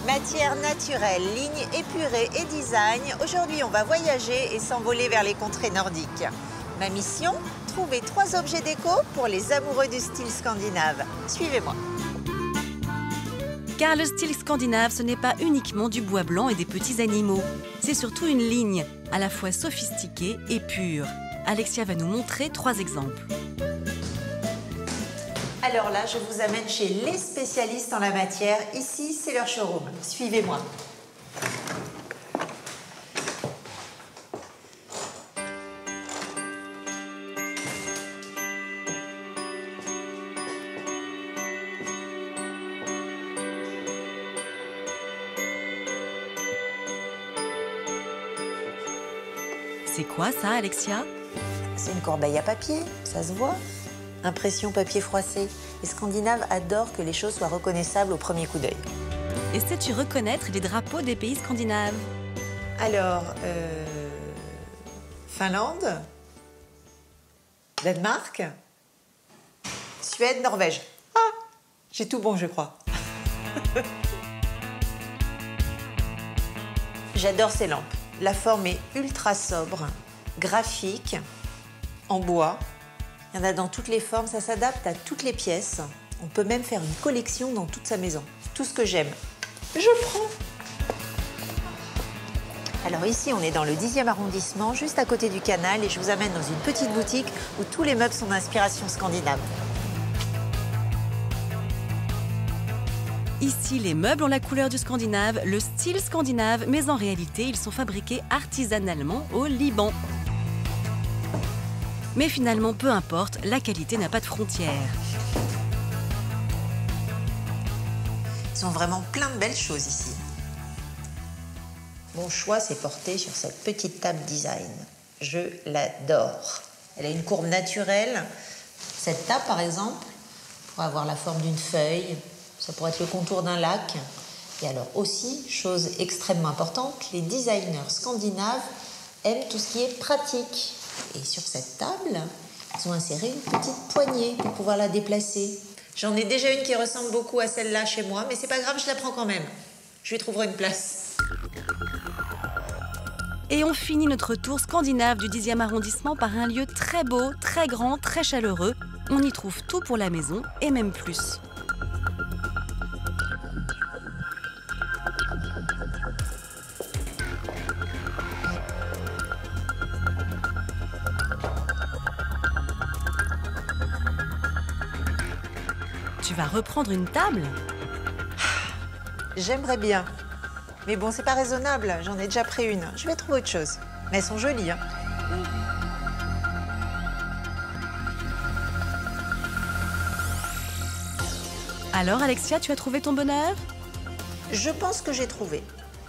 Matière naturelle, lignes épurées et design. Aujourd'hui, on va voyager et s'envoler vers les contrées nordiques. Ma mission, trouver 3 objets déco pour les amoureux du style scandinave. Suivez-moi. Car le style scandinave, ce n'est pas uniquement du bois blanc et des petits animaux. C'est surtout une ligne, à la fois sophistiquée et pure. Alexia va nous montrer 3 exemples. Alors là, je vous amène chez les spécialistes en la matière. Ici, c'est leur showroom. Suivez-moi. C'est quoi ça, Alexia? C'est une corbeille à papier, ça se voit. Impression papier froissé. Les Scandinaves adorent que les choses soient reconnaissables au premier coup d'œil. Et sais-tu reconnaître les drapeaux des pays scandinaves? Alors, Finlande, Danemark, Suède, Norvège. Ah, j'ai tout bon, je crois. J'adore ces lampes. La forme est ultra sobre, graphique, en bois. Il y en a dans toutes les formes, ça s'adapte à toutes les pièces. On peut même faire une collection dans toute sa maison. Tout ce que j'aime. Je prends. Alors ici, on est dans le 10e arrondissement, juste à côté du canal, et je vous amène dans une petite boutique où tous les meubles sont d'inspiration scandinave. Ici, les meubles ont la couleur du Scandinave, le style scandinave, mais en réalité, ils sont fabriqués artisanalement au Liban. Mais finalement, peu importe, la qualité n'a pas de frontières. Ils ont vraiment plein de belles choses ici. Mon choix s'est porté sur cette petite table design. Je l'adore. Elle a une courbe naturelle. Cette table, par exemple, pourrait avoir la forme d'une feuille. Ça pourrait être le contour d'un lac. Et alors aussi, chose extrêmement importante, les designers scandinaves aiment tout ce qui est pratique. Et sur cette table, ils ont inséré une petite poignée pour pouvoir la déplacer. J'en ai déjà une qui ressemble beaucoup à celle-là chez moi, mais c'est pas grave, je la prends quand même. Je lui trouverai une place. Et on finit notre tour scandinave du 10e arrondissement par un lieu très beau, très grand, très chaleureux. On y trouve tout pour la maison et même plus. Tu vas reprendre une table? J'aimerais bien. Mais bon, c'est pas raisonnable. J'en ai déjà pris une. Je vais trouver autre chose. Mais elles sont jolies, hein. Alors, Alexia, tu as trouvé ton bonheur? Je pense que j'ai trouvé.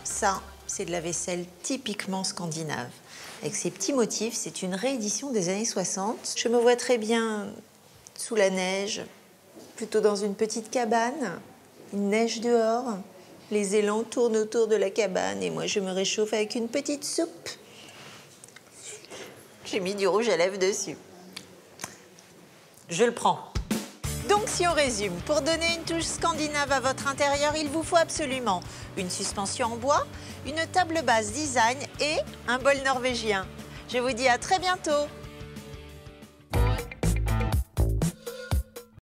Ça, c'est de la vaisselle typiquement scandinave. Avec ces petits motifs, c'est une réédition des années 60. Je me vois très bien sous la neige, plutôt dans une petite cabane. Il neige dehors. Les élans tournent autour de la cabane et moi, je me réchauffe avec une petite soupe. J'ai mis du rouge à lèvres dessus. Je le prends. Donc, si on résume, pour donner une touche scandinave à votre intérieur, il vous faut absolument une suspension en bois, une table basse design et un bol norvégien. Je vous dis à très bientôt.